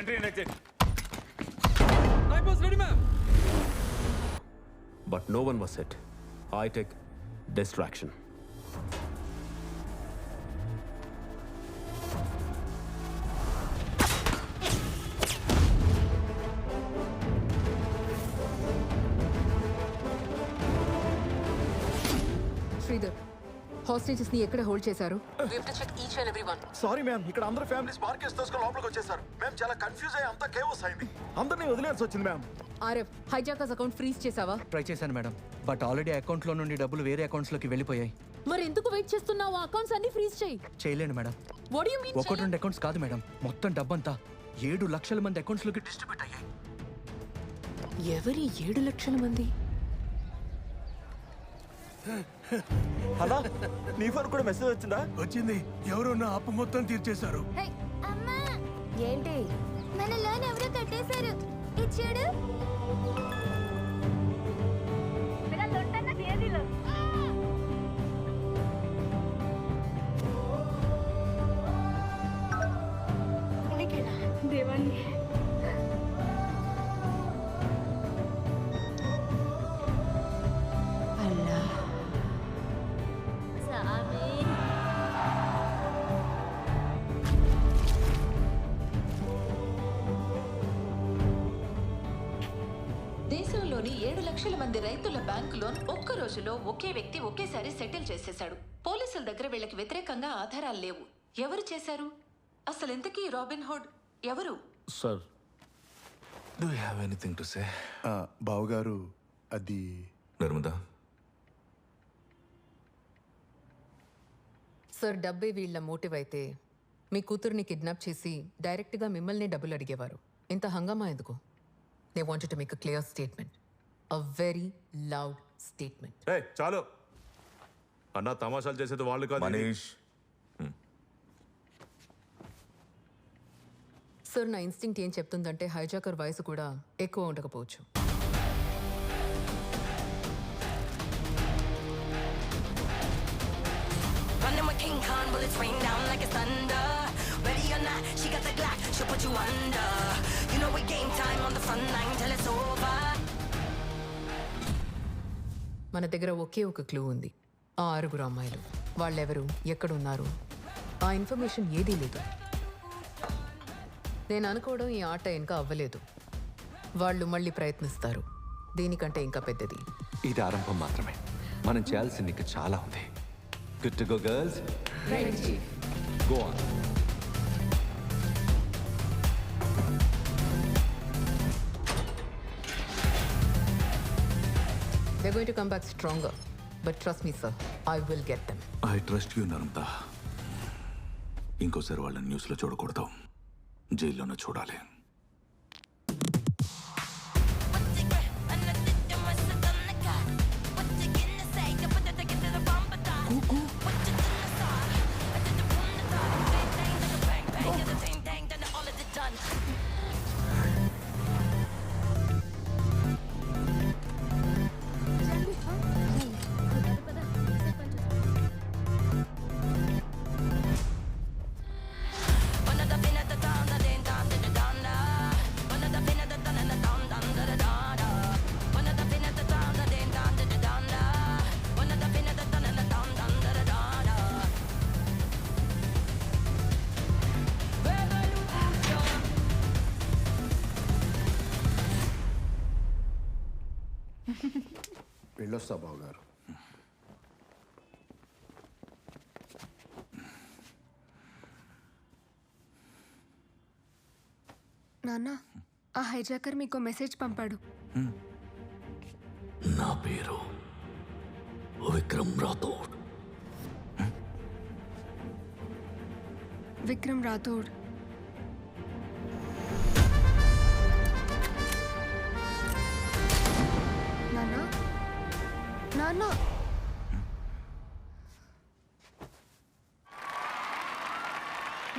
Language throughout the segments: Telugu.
entry and exit. Light was ready, ma'am. But no one was hit. High-tech distraction. Sridhar, hostages ని ఎక్కడ హోల్డ్ చేశారు? సారీ మ్యామ్, ఇక్కడ అందరూ ఫ్యామిలీస్ మార్కెట్స్ తీసుకొని లోపలికి వచ్చేసారు. మేము చాలా కన్ఫ్యూజ్ అయ్యి అంతా కేవస్ అయింది. అందరినీ వదిలేయాల్సి వచ్చింది ma'am. RF, hijackers account freeze చేసావా? ట్రై చేశాను మేడం, బట్ ఆల్రెడీ అకౌంట్లో నుండి డబ్బులు వేరే అకౌంట్స్లోకి వెళ్ళిపోయాయి. మరి ఎందుకు వెయిట్ చేస్తున్నావు? అకౌంట్స్ అన్ని ఫ్రీజ్ చేయి. చేయలేను మేడం. What you mean? ఒకటి రెండు అకౌంట్స్ కాదు మేడం, మొత్తం డబ్బంతా 7 లక్షల మంది అకౌంట్స్లోకి డిస్ట్రిబ్యూట్ అయ్యాయి. ఎవరి 7 లక్షల మంది? అలా నీ ఫోన్ కూడా మెసేజ్ వచ్చిందా? వచ్చింది. ఎవరో నా అప్పు మొత్తం తీర్చేశారు. అమ్మా ఏంటి? మన లోన్ ఎవరో కట్టేశారు. ఇచ్చాడు. దేవాన్ని అల్లా సామి. దేశంలోని 7 లక్షల మంది రైతుల బ్యాంకు లోన్ ఒక్క రోజులో ఒకే వ్యక్తి ఒకేసారి సెటిల్ చేసేశాడు. పోలీసుల దగ్గర వీళ్ళకి వ్యతిరేకంగా ఆధారాలు లేవు. ఎవరు చేశారు? అసలు ఇంతకీ రాబిన్ హుడ్ ఎవరు? Sir, do you have anything to say? బావగారు, అది నర్మదా, సార్, డబ్బే వీళ్ళ మోటివ్ అయితే మీ కూతుర్ని కిడ్నాప్ చేసి డైరెక్ట్గా మిమ్మల్ని డబ్బులు అడిగేవారు. ఇంత హంగామా ఎందుకు? They wanted to make a clear statement, a very loud statement. చాలు అన్న, తమాషాలు చేసేది వాళ్ళు కాదు. మనీష్, సార్, నా ఇన్స్టింక్ట్ ఏం చెప్తుందంటే హైజాకర్ వయసు కూడా ఎక్కువ ఉండకపోవచ్చు. King Khan, bullets rain down like it's thunder. Ready or not, she got the Glock, she'll put you under. You know we game time on the front line till it's over. మన దగ్గర ఒకే ఒక క్లూ ఉంది. ఆ 6 అమ్మాయిలు, వాళ్ళెవరు, ఎక్కడున్నారు, ఆ ఇన్ఫర్మేషన్ ఏదీ లేదు. నేను అనుకోవడం ఈ ఆట ఇంకా అవ్వలేదు. వాళ్ళు మళ్ళీ ప్రయత్నిస్తారు. దీనికంటే ఇంకా పెద్దది. ఇది ఆరంభం మాత్రమే. మనం చేయాల్సింది ఇంకా చాలా ఉంది. Good to go, girls? Ready, Chief. Go on. They're going to come back stronger. But trust me, sir, I will get them. I trust you Narmada. ఇంకోసారి వాళ్ళని న్యూస్లో చూడకూడదు, జైల్లోనే చూడాలి. వెళ్ళొస్తా బావగారు. నాన్న, ఆ హైజాకర్ మీకు మెసేజ్ పంపాడు. నా పేరు విక్రమ్ రాథోడ్. విక్రమ్ రాథోడ్. నాన్న, నాన్న,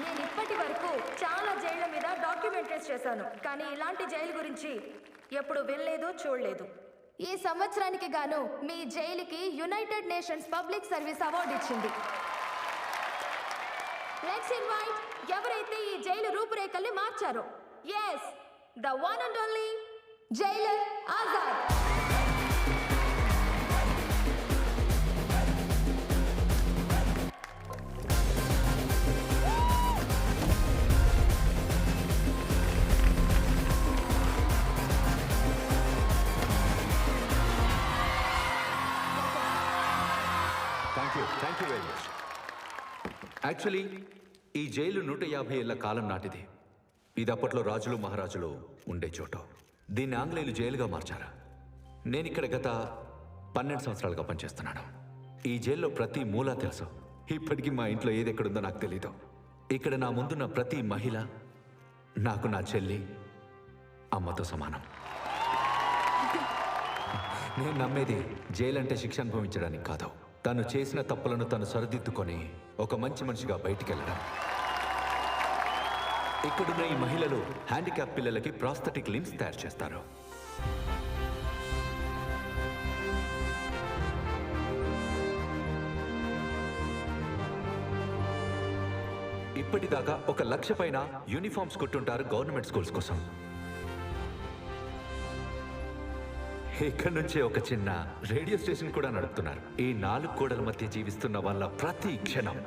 నేను ఇప్పటి వరకు చాలా జైళ్ల మీద డాక్యుమెంటరీస్ చేశాను, కానీ ఇలాంటి జైలు గురించి ఎప్పుడు వెళ్ళలేదు, చూడలేదు. ఈ సంవత్సరానికి గాను మీ జైలుకి United Nations public service award ఇచ్చింది. లెట్స్ ఇన్వైట్ ఎవరైతే ఈ జైలు రూపురేఖల్ని మార్చారో. Yes, the one and only Jailer Azad. Thank you very much. Actually ఈ జైలు 150 ఏళ్ల కాలం నాటిది. ఇది అప్పట్లో రాజులు మహారాజులు ఉండే చోటు. దీన్ని ఆంగ్లేయులు జైలుగా మార్చారు. నేను ఇక్కడ గత 12 సంవత్సరాలుగా పనిచేస్తున్నాను. ఈ జైల్లో ప్రతి మూలా తెలుసు. ఇప్పటికీ మా ఇంట్లో ఏది ఎక్కడుందో నాకు తెలీదు. ఇక్కడ నా ముందున్న ప్రతి మహిళ నాకు నా చెల్లి, అమ్మతో సమానం. నేను నమ్మేది జైలు అంటే శిక్ష అనుభవించడానికి కాదు, తను చేసిన తప్పులను తను సరిదిద్దుకొని ఒక మంచి మనిషిగా బయటికి వెళ్ళడం. ఇక్కడున్న ఈ మహిళలు హ్యాండిక్యాప్ పిల్లలకి ప్రాస్థెటిక్ లింబ్స్ తయారు చేస్తారు. ఇప్పటిదాకా 1 లక్ష పైన యూనిఫామ్స్ కొట్టుంటారు గవర్నమెంట్ స్కూల్స్ కోసం. ఇక్కడ నుంచే ఒక చిన్న రేడియో స్టేషన్ కూడా నడుపుతున్నారు. ఈ 4 గోడల మధ్య జీవిస్తున్న వాళ్ళ ప్రతి క్షణం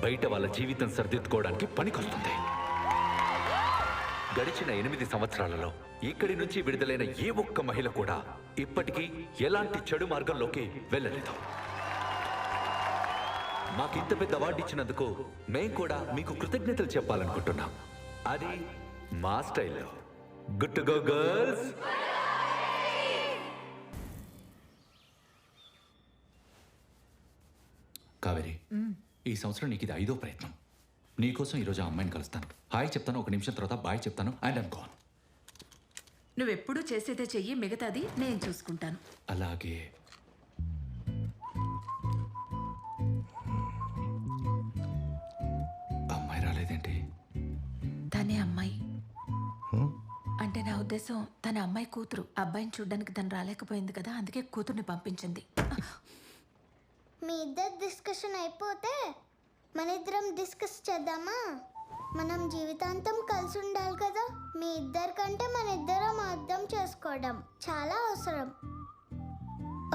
బయట వాళ్ళ జీవితం సరిదిద్దుకోవడానికి పనికొస్తుంది. గడిచిన 8 సంవత్సరాలలో ఇక్కడి నుంచి విడుదలైన ఏ ఒక్క మహిళ కూడా ఇప్పటికీ ఎలాంటి చెడు మార్గంలోకి వెళ్ళలేదు. మాకింత పెద్ద అవార్డు ఇచ్చినందుకు మేం కూడా మీకు కృతజ్ఞతలు చెప్పాలనుకుంటున్నాం. అది మా స్టైల్లో. Good to go girls. Kaveri, ఈ సంవత్సరం నీకు ఇది 5వ ప్రయత్నం. నీకోసం ఈరోజు ఆ అమ్మాయిని కలుస్తాను. హాయ్ చెప్తాను, 1 నిమిషం తర్వాత బాయ్ చెప్తాను, అండ్ ఐమ్ గాన్. నువ్వెప్పుడు చేసేదే చెయ్యి, మిగతాది నేను చూసుకుంటాను. అలాగే. అమ్మాయి రాలేదేంటి? తనే అమ్మాయి. అంటే నా ఉద్దేశం తన అమ్మాయి కూతురు. అబ్బాయిని చూడ్డానికి తను రాలేకపోయింది కదా, అందుకే కూతుర్ని పంపించింది. మీ ఇద్దరు డిస్కషన్ అయిపోతే మన ఇద్దరం డిస్కస్ చేద్దామా? మనం జీవితాంతం కలిసి ఉండాలి కదా. మీ ఇద్దరికంటే మన ఇద్దరం అర్థం చేసుకోవడం చాలా అవసరం.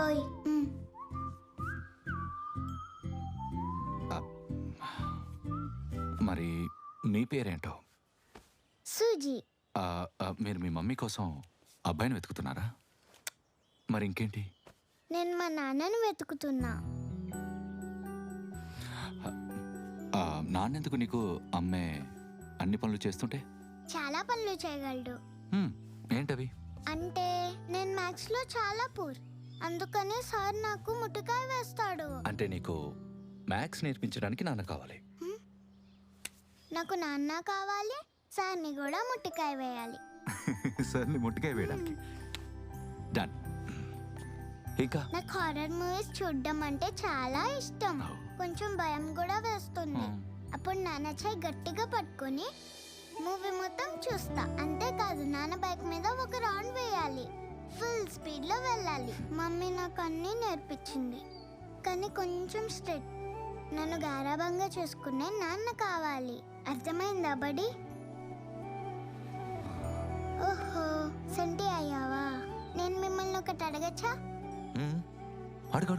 ఓయ్ మరి మీ పేరేంటో? సూజీ. మీరు మీ మమ్మీ కోసం అబ్బాయిని వెతుకుతున్నారా? మరి ఇంకేంటి? నేను మా నాన్నని వెతుకుతున్నా. నాన్నెందుకు నీకు? అమ్మే అన్ని పనులు చేస్తుంటే? చాలా పనులు చేయగలడు. ఏంటవి? అంటే నేను మ్యాథ్స్ లో చాలా పూర్, అందుకని సార్ నాకు ముట్టుకాయ వేస్తాడు. అంటే నీకు మ్యాథ్స్ నేర్పించడానికి నాన్న కావాలి? నాకు నాన్న కావాలి, సార్ని కూడా ముట్టుకాయ వేయాలి. సార్ని ముట్టుకాయ వేయడానికి. డన్. ఇంకా నాకు హారర్ మూవీస్ చూడడం అంటే చాలా ఇష్టం. కొంచెం భయం కూడా వేస్తుంది. అప్పుడు నాన్న చేయి గట్టిగా పట్టుకొని మూవీ మొత్తం చూస్తా. అంతేకాదు నాన్న బైక్ మీద ఒక రౌండ్ వేయాలి, ఫుల్ స్పీడ్ లో వెళ్ళాలి. మమ్మీ నాకు అన్నీ నేర్పించింది, కానీ కొంచెం స్ట్రిక్ట్. నన్ను గారాబంగా చూసుకునే నాన్న కావాలి. అర్థమైందా బడి? ఓహో, సెంటి అయ్యావా? నేను మిమ్మల్ని ఒకటి అడగచ్చా? అడుగు.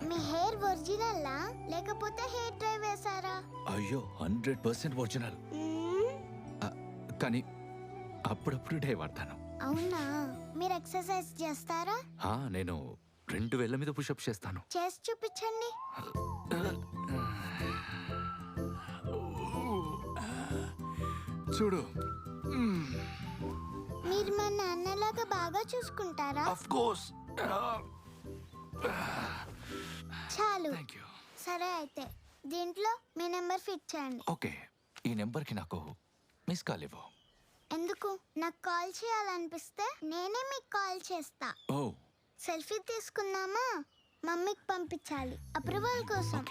మీ హెయిర్ ఒరిజినల్లా లేకపోతే హెయిర్ డ్రై వేసారా? అయ్యో, 100% ఒరిజినల్. కానీ అప్పుడప్పుడు డే వాడతాను. అవునా? మీరు ఎక్సర్సైజ్ చేస్తారా? నేను 2 వేళ్ల మీద పుషప్ చేస్తాను. చేసి చూపించండి. చూడు. మీరు మా నాన్నలాగా బాగా చూసుకుంటారా? Of course. చాలు. సరే అయితే దీంట్లో మీ నెంబర్ ఫిట్ చేయండి. ఓకే, ఈ నెంబర్కి నాకు మిస్ కాల్ ఇవ్వు. ఎందుకు? నాకు కాల్ చేయాలనిపిస్తే నేనే మీకు కాల్ చేస్తా. ఓ, సెల్ఫీ తీసుకుందామా? మమ్మీకి పంపించాలి అప్రూవల్ కోసం.